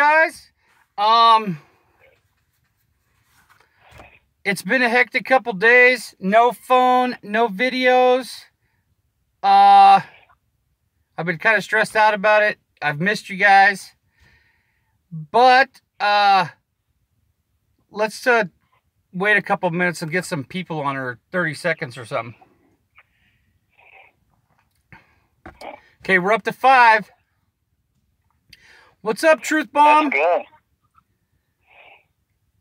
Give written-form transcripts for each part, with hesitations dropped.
guys? It's been a hectic couple days. No phone, no videos. I've been kind of stressed out about it. I've missed you guys. But let's wait a couple minutes and get some people on, or 30 seconds or something. Okay, we're up to 5. What's up, Truth Bomb? That's good.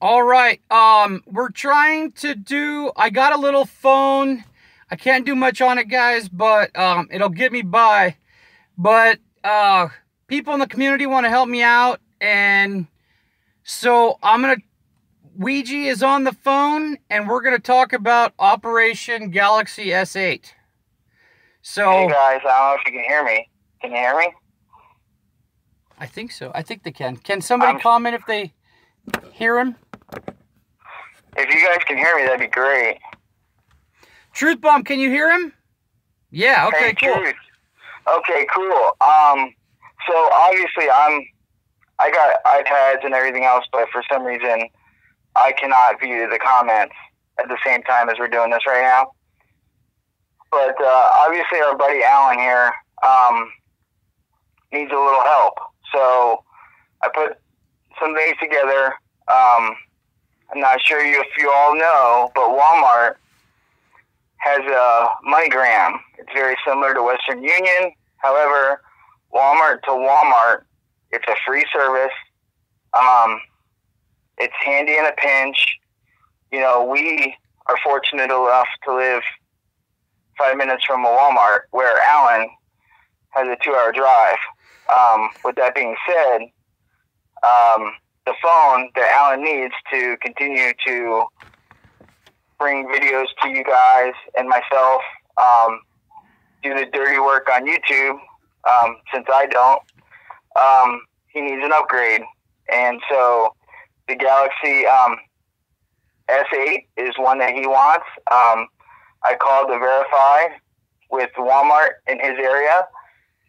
All right. We're trying to do, I got a little phone. I can't do much on it, guys, but it'll get me by. But people in the community want to help me out, and so Ouija is on the phone, and we're gonna talk about Operation Galaxy S8. So, hey guys, I don't know if you can hear me. Can you hear me? I think so. I think they can. Can somebody comment if they hear him? If you guys can hear me, that'd be great. Truth Bomb, can you hear him? Yeah. Okay. Hey, cool. Truth. Okay. Cool. So obviously I got iPads and everything else, but for some reason I cannot view the comments at the same time as we're doing this right now. But obviously our buddy Alan here needs a little help. So I put some things together. I'm not sure if you all know, but Walmart has a MoneyGram. It's very similar to Western Union. However, Walmart to Walmart, it's a free service. It's handy in a pinch. You know, we are fortunate enough to live 5 minutes from a Walmart, where Alan has a 2-hour drive. With that being said, the phone that Alan needs to continue to bring videos to you guys and myself, do the dirty work on YouTube, since I don't, he needs an upgrade. And so the Galaxy S8 is one that he wants. I called to verify with Walmart in his area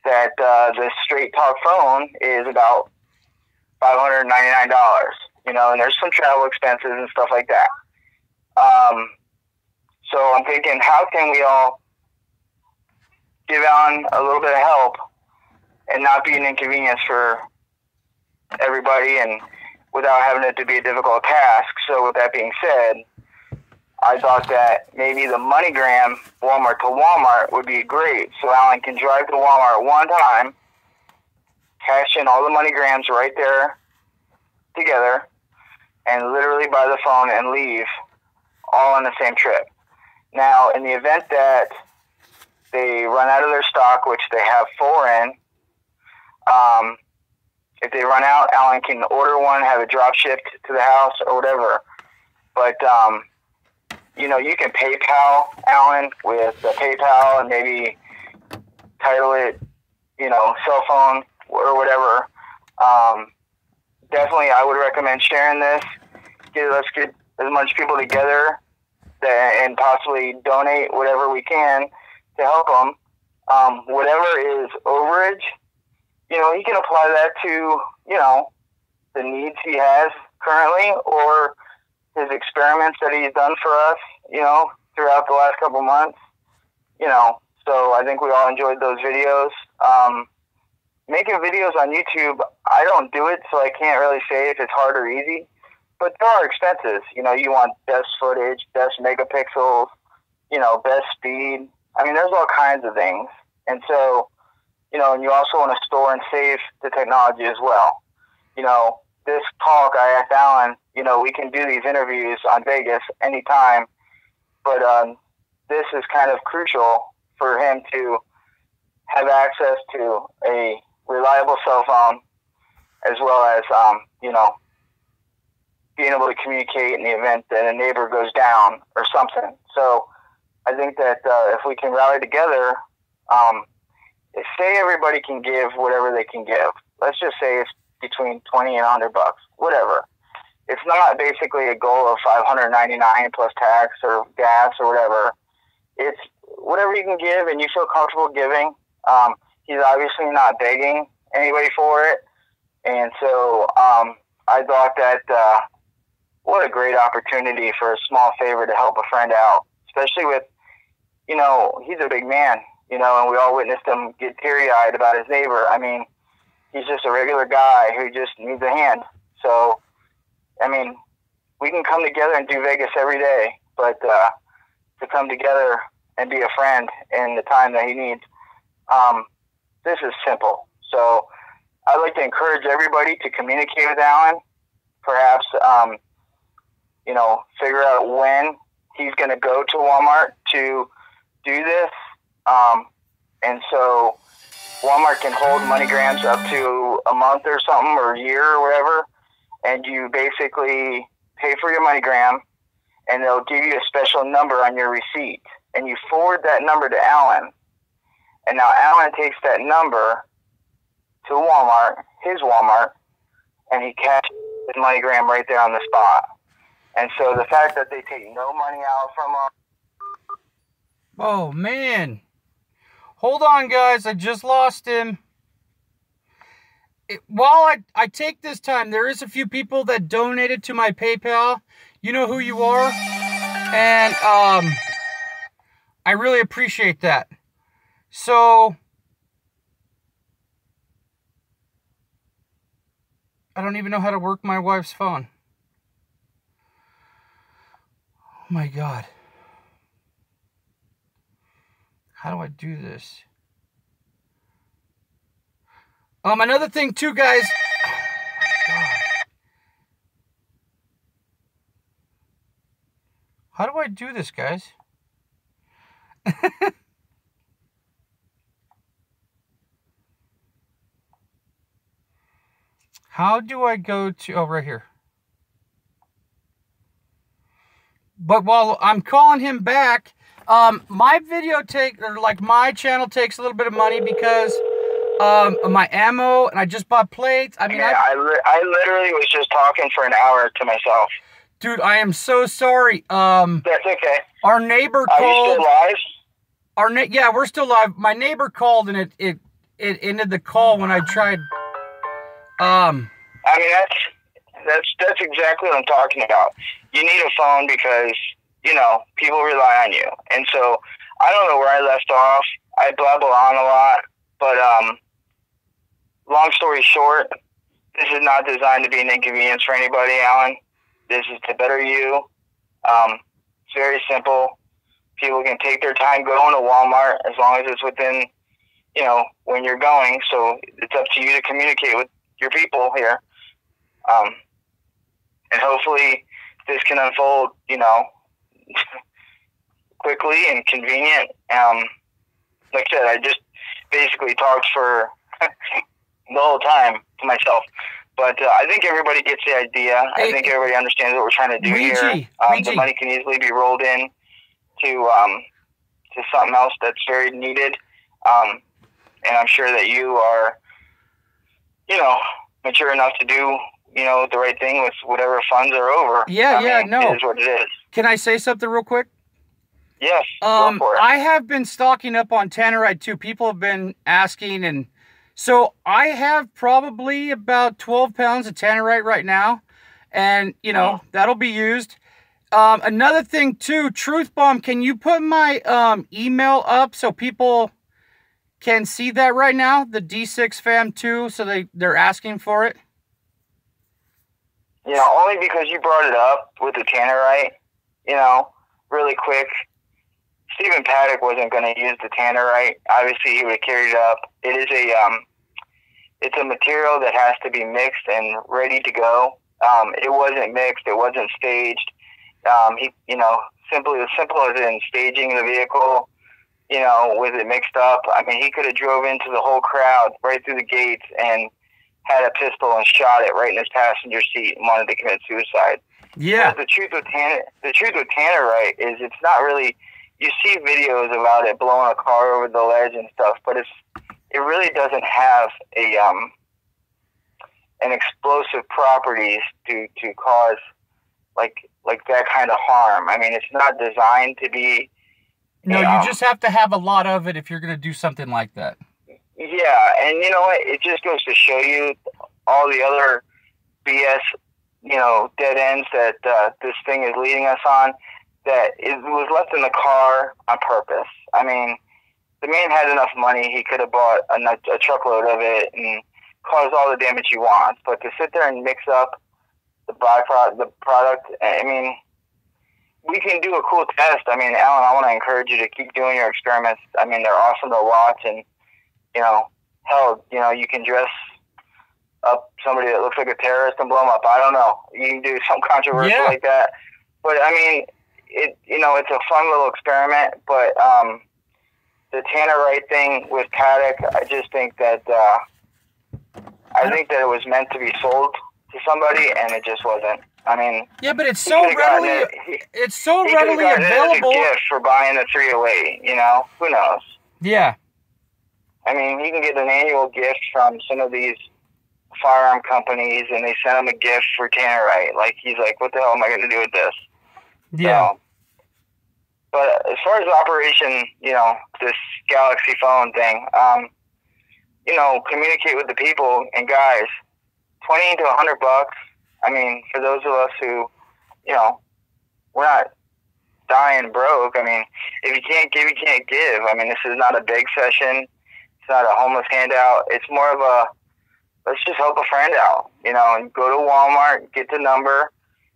that the Straight Talk phone is about $599, you know, and there's some travel expenses and stuff like that. So I'm thinking, how can we all give Alan a little bit of help and not be an inconvenience for everybody, and without having it to be a difficult task? So with that being said, I thought that maybe the MoneyGram Walmart to Walmart would be great. So Alan can drive to Walmart one time, cash in all the MoneyGrams right there together, and literally buy the phone and leave all on the same trip. Now, in the event that they run out of their stock, which they have 4 in, if they run out, Alan can order one, have it drop shipped to the house or whatever. But, you know, you can PayPal Alan with the PayPal and maybe title it, you know, cell phone or whatever. Definitely, I would recommend sharing this. Let's get as much people together and possibly donate whatever we can to help them. Whatever is overage, you know, he can apply that to, you know, the needs he has currently, or his experiments that he's done for us, you know, throughout the last couple months, you know. So I think we all enjoyed those videos. Making videos on YouTube, I don't do it, so I can't really say if it's hard or easy. But there are expenses. You know, you want best footage, best megapixels, you know, best speed. I mean, there's all kinds of things. And so, you know, and you also want to store and save the technology as well. You know, this talk, I asked Alan, you know, we can do these interviews on Vegas anytime, but this is kind of crucial for him to have access to a reliable cell phone, as well as, you know, being able to communicate in the event that a neighbor goes down or something. So I think that if we can rally together, say everybody can give whatever they can give. Let's just say it's between $20 and $100, whatever. It's not basically a goal of $599 plus tax or gas or whatever. It's whatever you can give and you feel comfortable giving. He's obviously not begging anybody for it. And so I thought that what a great opportunity for a small favor to help a friend out, especially with, you know, he's a big man, you know, and we all witnessed him get teary-eyed about his neighbor. I mean, he's just a regular guy who just needs a hand. So, I mean, we can come together and do Vegas every day, but to come together and be a friend in the time that he needs, this is simple. So I'd like to encourage everybody to communicate with Alan, perhaps, you know, figure out when he's going to go to Walmart to do this. And so Walmart can hold MoneyGrams up to a month or something, or a year or whatever, and you basically pay for your MoneyGram, and they'll give you a special number on your receipt, and you forward that number to Alan, and now Alan takes that number to Walmart, his Walmart, and he cashes his MoneyGram right there on the spot. And so the fact that they take no money out from him. Oh, man. Hold on, guys. I just lost him. While I take this time, there is a few people that donated to my PayPal. You know who you are. And I really appreciate that. So I don't even know how to work my wife's phone. Oh my God. How do I do this? Another thing too, guys. Oh my God. How do I do this, guys? How do I go to, oh, right here. But while I'm calling him back, my my channel takes a little bit of money because of my ammo, and I just bought plates. I mean, yeah, I literally was just talking for an hour to myself. Dude, I am so sorry. That's okay. Our neighbor called. Are you still live? Yeah, we're still live. My neighbor called, and it ended the call when I tried. I mean, that's exactly what I'm talking about. You need a phone because, you know, people rely on you. And so I don't know where I left off. I blabble on a lot, but long story short, this is not designed to be an inconvenience for anybody, Alan. This is to better you. It's very simple. People can take their time going to Walmart as long as it's within, you know, when you're going. So it's up to you to communicate with your people here. And hopefully this can unfold, you know, quickly and convenient. Like I said, I just basically talked for the whole time to myself. But I think everybody gets the idea. I think everybody understands what we're trying to do here. The money can easily be rolled in to something else that's very needed. And I'm sure that you are, you know, mature enough to do, you know, the right thing with whatever funds are over. Yeah, no. It is what it is. Can I say something real quick? Yes, go for it. I have been stocking up on Tannerite too. People have been asking, and so I have probably about 12 pounds of Tannerite right now, and, you know, that'll be used. Another thing too, Truth Bomb, can you put my email up so people can see that right now? The D6 Fam 2, so they're asking for it. You know, only because you brought it up with the Tannerite, you know, really quick. Stephen Paddock wasn't going to use the Tannerite. Obviously, he would have carried it up. It is it's a material that has to be mixed and ready to go. It wasn't mixed. It wasn't staged. You know, as simple as in staging the vehicle, you know, with it mixed up. I mean, he could have drove into the whole crowd right through the gates and had a pistol and shot it right in his passenger seat and wanted to commit suicide. Yeah. But the truth with Tannerite is it's not really. You see videos about it blowing a car over the ledge and stuff, but it really doesn't have an explosive properties to cause like that kind of harm. I mean, it's not designed to be. No, you just have to have a lot of it if you're going to do something like that. Yeah, and you know what? It just goes to show you all the other BS, dead ends that this thing is leading us on, that it was left in the car on purpose. I mean, the man had enough money; he could have bought a truckload of it and caused all the damage he wants. But to sit there and mix up the product, I mean, we can do a cool test. I mean, Alan, I want to encourage you to keep doing your experiments. I mean, they're awesome to watch, and hell, you can dress up somebody that looks like a terrorist and blow them up. I don't know. You can do some controversial like that, but I mean, it's a fun little experiment. But the tannerite thing with Paddock, I just think that I think that it was meant to be sold to somebody, and it just wasn't. I mean, yeah, but it's so readily available. As a gift for buying the 308. Who knows? Yeah. I mean, he can get an annual gift from some of these firearm companies, and they send him a gift for tannerite. Like, he's like, what the hell am I going to do with this? Yeah. So, but as far as Operation, this Galaxy phone thing, communicate with the people, and guys, $20 to $100. I mean, for those of us who, we're not dying broke. I mean, if you can't give, you can't give. I mean, this is not a big session. It's not a homeless handout. It's more of a, let's just help a friend out, and go to Walmart, get the number.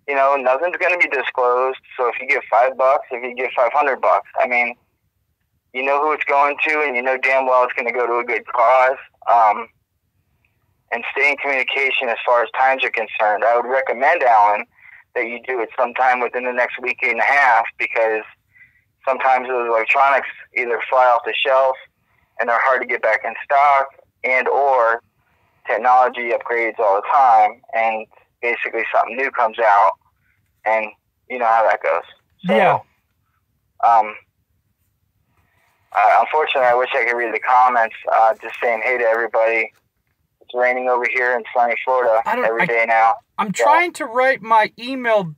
Nothing's going to be disclosed. So if you give $5, if you give $500, I mean, you know who it's going to, and you know damn well it's going to go to a good cause. And stay in communication as far as times are concerned. I would recommend, Alan, that you do it sometime within the next week and a half, because sometimes those electronics either fly off the shelf and they're hard to get back in stock, and or technology upgrades all the time, and basically something new comes out, and you know how that goes. So, yeah. Unfortunately, I wish I could read the comments just saying hey to everybody. It's raining over here in sunny Florida every day now. I'm trying to write my email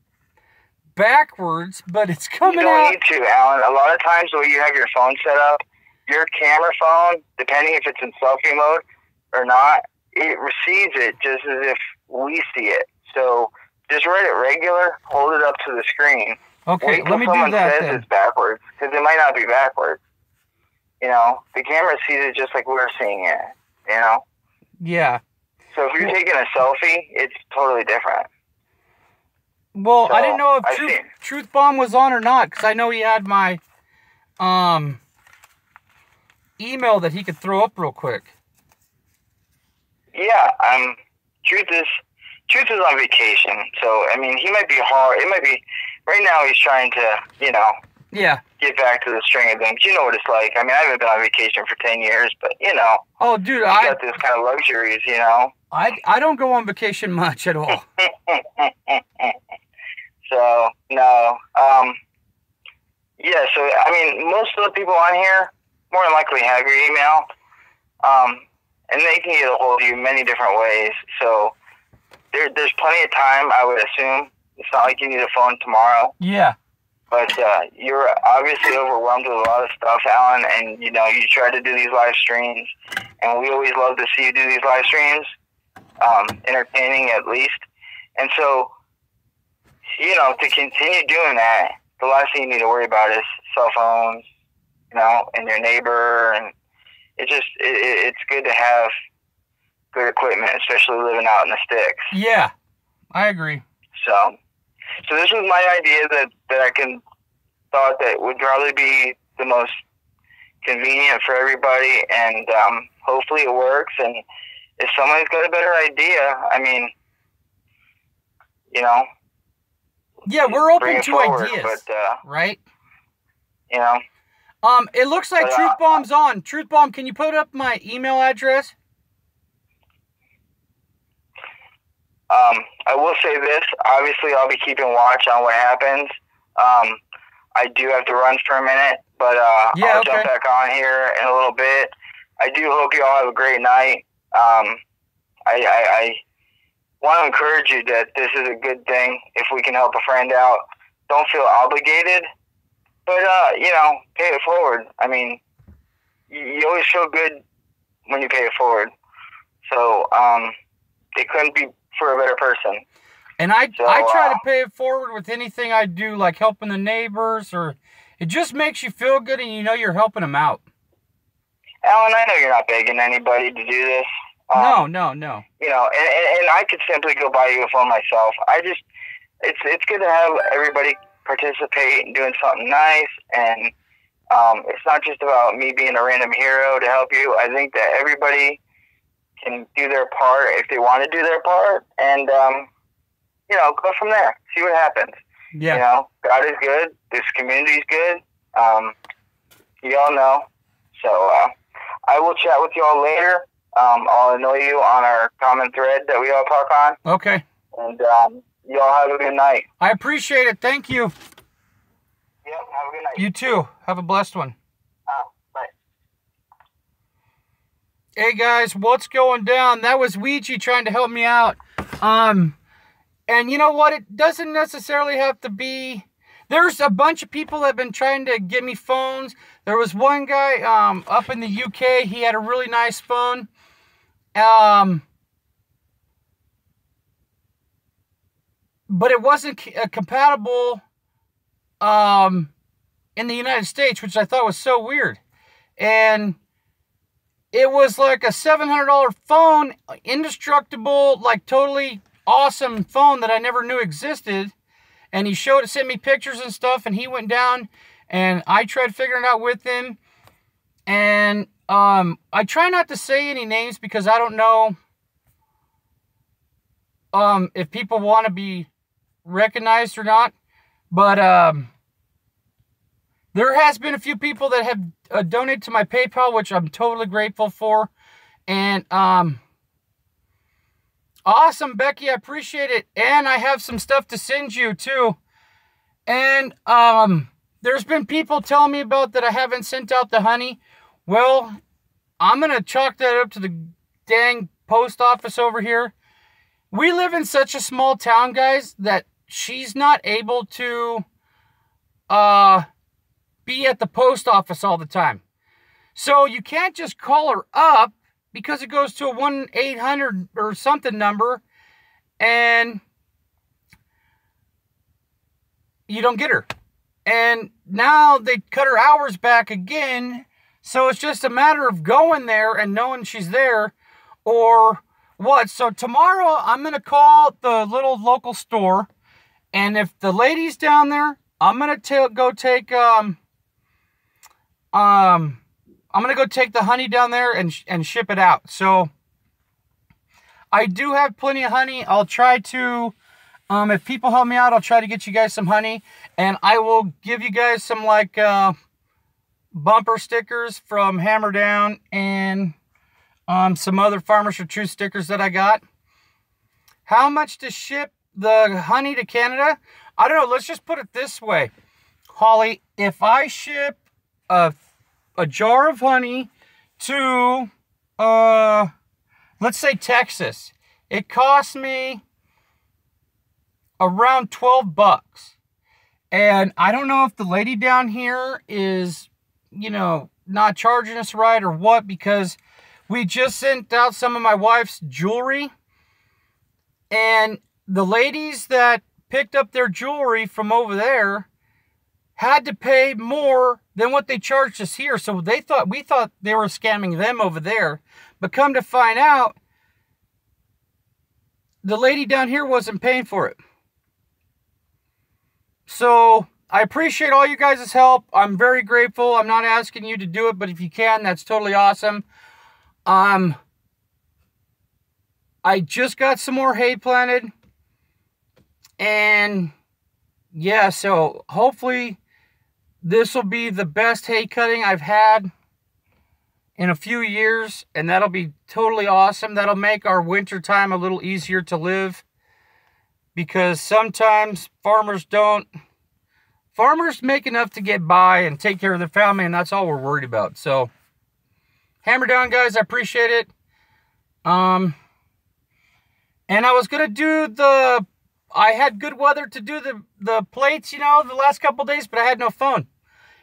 backwards, but it's coming out. You don't need to, Alan. A lot of times when you have your phone set up, your camera phone, depending if it's in selfie mode or not, it receives it just as if we see it. So just write it regular, hold it up to the screen. Okay, let me do that then. It's backwards, because it might not be backwards. The camera sees it just like we're seeing it, Yeah. So if you're taking a selfie, it's totally different. Well, so, I didn't know if Truth Bomb was on or not, because I know he had my email that he could throw up real quick. Yeah, Truth is on vacation, so I mean, he might be hard. It might be right now. He's trying to, get back to the string of things. You know what it's like. I mean, I haven't been on vacation for 10 years, but Oh, dude, I got this kind of luxuries. I don't go on vacation much at all. So no, yeah. So I mean, most of the people on here more than likely have your email, and they can get a hold of you many different ways. So there's plenty of time, I would assume. It's not like you need a phone tomorrow. Yeah. But you're obviously overwhelmed with a lot of stuff, Alan, and you try to do these live streams, and we always love to see you do these live streams, entertaining at least. And so, to continue doing that, the last thing you need to worry about is cell phones, and your neighbor, and it's good to have good equipment, especially living out in the sticks. Yeah, I agree. So this was my idea that I thought that would probably be the most convenient for everybody, and hopefully it works. And if somebody's got a better idea, I mean, yeah, we're open to ideas, but, right? It looks like Truth Bomb's on. Truth Bomb, can you put up my email address? I will say this. Obviously, I'll be keeping watch on what happens. I do have to run for a minute, but I'll jump back on here in a little bit. I do hope you all have a great night. I want to encourage you that this is a good thing if we can help a friend out. Don't feel obligated, but, pay it forward. I mean, you always feel good when you pay it forward. So, it couldn't be for a better person. And I try to pay it forward with anything I do, like helping the neighbors, or it just makes you feel good and you know you're helping them out. Alan, I know you're not begging anybody to do this. No. You know, and I could simply go buy you a phone myself. It's good to have everybody participate in doing something nice, and it's not just about me being a random hero to help you. I think that everybody can do their part if they want to do their part, and go from there. See what happens. Yeah. God is good. This community is good. You all know. So I will chat with you all later. I'll annoy you on our common thread that we all talk on. Okay. And you all have a good night. I appreciate it. Thank you. Yep, have a good night. You too. Have a blessed one. Bye. Hey guys, what's going down? That was Ouija trying to help me out. And you know what? It doesn't necessarily have to be... There's a bunch of people that have been trying to get me phones. There was one guy up in the UK. He had a really nice phone. But it wasn't compatible in the United States, which I thought was so weird. And it was like a $700 phone, indestructible, like totally awesome phone that I never knew existed. And he sent me pictures and stuff, and he went down, and I tried figuring it out with him. And I try not to say any names because I don't know if people want to be recognized or not. But there has been a few people that have donated to my PayPal, which I'm totally grateful for. And awesome, Becky. I appreciate it. And I have some stuff to send you, too. And there's been people telling me about that I haven't sent out the honey. Well, I'm going to chalk that up to the dang post office over here. We live in such a small town, guys, that she's not able to be at the post office all the time. So you can't just call her up, because it goes to a 1-800 or something number, and you don't get her. And now they cut her hours back again, so it's just a matter of going there and knowing she's there, or what. So tomorrow I'm going to call the little local store, and if the lady's down there, I'm going to go take the honey down there and ship it out. So I do have plenty of honey. I'll try to, if people help me out, I'll try to get you guys some honey. And I will give you guys some like bumper stickers from Hammer Down, and some other Farmers for Truth stickers that I got. How much to ship the honey to Canada? I don't know. Let's just put it this way. Holly, if I ship a jar of honey to, let's say Texas, it costs me around $12. And I don't know if the lady down here is, not charging us right or what, because we just sent out some of my wife's jewelry, and the ladies that picked up their jewelry from over there had to pay more than what they charged us here. So we thought they were scamming them over there. But come to find out, the lady down here wasn't paying for it. So I appreciate all you guys' help. I'm very grateful. I'm not asking you to do it, but if you can, that's totally awesome. I just got some more hay planted. And yeah, so hopefully this will be the best hay cutting I've had in a few years, and that'll be totally awesome. That'll make our winter time a little easier to live, because sometimes farmers make enough to get by and take care of their family, and that's all we're worried about. So Hammer Down, guys, I appreciate it. And I was gonna do I had good weather to do the plates, the last couple days, but I had no phone.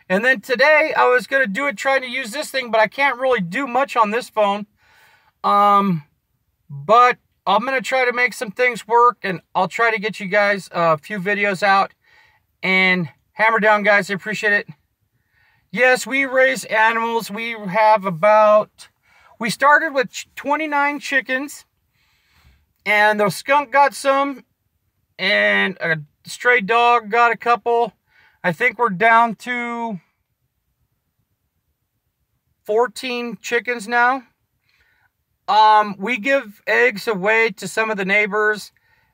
And then today, I was going to do it trying to use this thing, but I can't really do much on this phone. But I'm going to try to make some things work, and I'll try to get you guys a few videos out. And hammer down, guys. I appreciate it. Yes, we raise animals. We started with 29 chickens, and the skunk got some, and a stray dog got a couple. I think we're down to 14 chickens now. We give eggs away to some of the neighbors,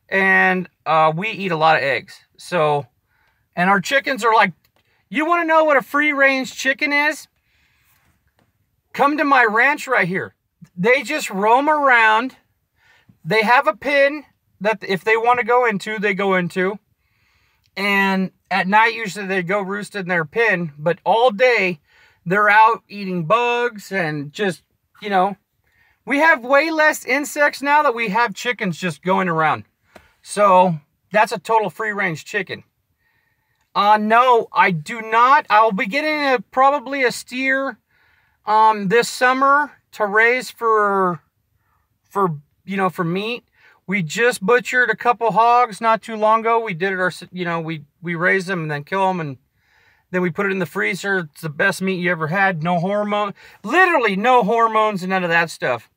and we eat a lot of eggs. So, and our chickens are like, you want to know what a free-range chicken is? Come to my ranch right here. They just roam around. They have a pen that if they want to go into, they go into. And at night, usually they go roost in their pen. But all day, they're out eating bugs and just, you know. We have way less insects now that we have chickens just going around. So, that's a total free-range chicken. No, I do not. I'll be getting probably a steer this summer to raise for meat. We just butchered a couple hogs not too long ago. We did it we raised them and then kill them, and then we put it in the freezer. It's the best meat you ever had. No hormone, literally no hormones and none of that stuff.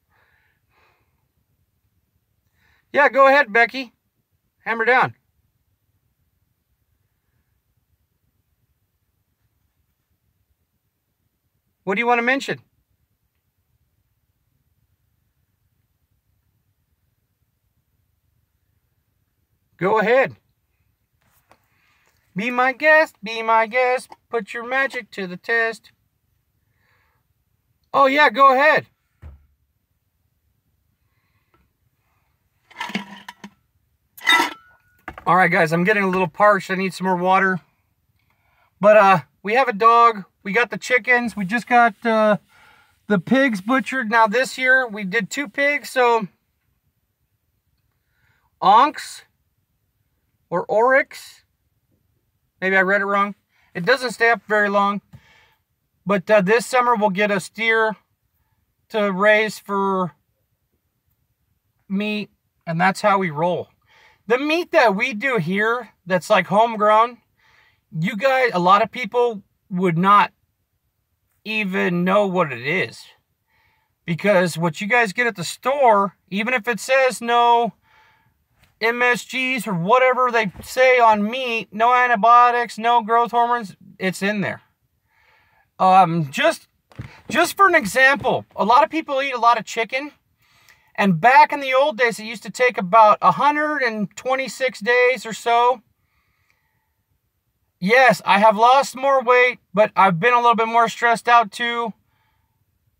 Yeah, go ahead, Becky. Hammer down. What do you want to mention? Go ahead. Be my guest, put your magic to the test. Oh yeah, go ahead. All right, guys, I'm getting a little parched. I need some more water. But we have a dog. We got the chickens. We just got the pigs butchered. Now this year we did 2 pigs. So Onks or Oryx. Maybe I read it wrong. It doesn't stay up very long. But this summer we'll get a steer to raise for meat. And that's how we roll. The meat that we do here that's like homegrown, you guys, a lot of people would not even know what it is. Because what you guys get at the store, even if it says no MSGs or whatever they say on meat, no antibiotics, no growth hormones, it's in there. Just for an example, a lot of people eat a lot of chicken. And back in the old days, it used to take about 126 days or so. Yes, I have lost more weight, but I've been a little bit more stressed out too.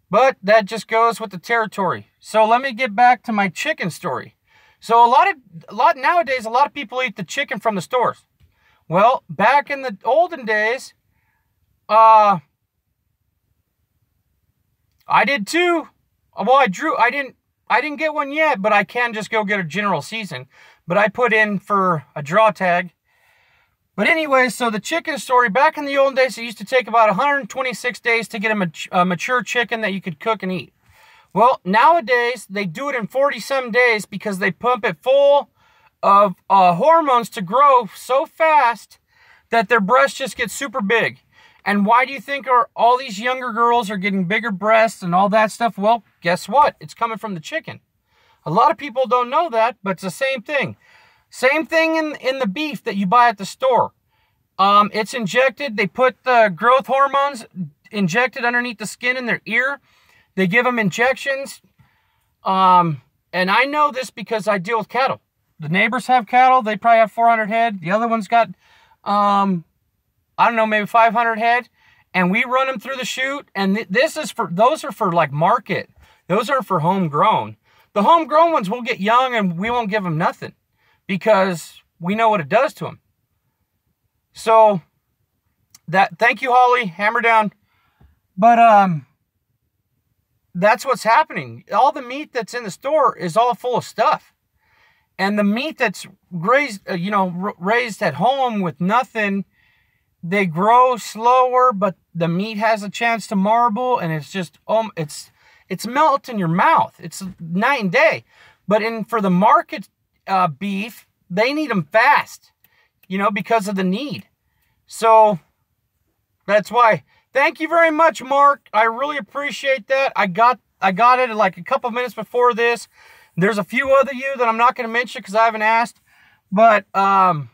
But that just goes with the territory. So let me get back to my chicken story. So a lot nowadays, a lot of people eat the chicken from the stores. Well, back in the olden days, I did too. Well, I didn't get one yet, but I can just go get a general season. But I put in for a draw tag. But anyway, so the chicken story, back in the old days, it used to take about 126 days to get a mature chicken that you could cook and eat. Well, nowadays, they do it in 40-some days because they pump it full of hormones to grow so fast that their breasts just get super big. And why do you think all these younger girls are getting bigger breasts and all that stuff? Well, guess what? It's coming from the chicken. A lot of people don't know that, but it's the same thing. Same thing in the beef that you buy at the store. It's injected. They put the growth hormones injected underneath the skin in their ear. They give them injections. And I know this because I deal with cattle. The neighbors have cattle. They probably have 400 head. The other one's got, I don't know, maybe 500 head. And we run them through the chute. And those are for like market. Those are for homegrown. The homegrown ones will get young and we won't give them nothing because we know what it does to them. So thank you, Holly. Hammer down. But that's what's happening. All the meat that's in the store is all full of stuff. And the meat that's raised at home with nothing, they grow slower, but the meat has a chance to marble, and it's just it's melt in your mouth. It's night and day. But for the market beef, they need them fast, you know, because of the need. So that's why. Thank you very much, Mark. I really appreciate that. I got it like a couple minutes before this. There's a few other you that I'm not going to mention because I haven't asked. But I'm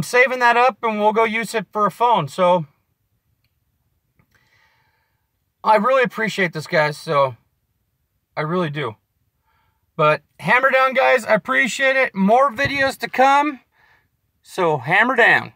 saving that up and we'll go use it for a phone. So I really appreciate this, guys. So I really do. But hammer down, guys. I appreciate it. More videos to come. So hammer down.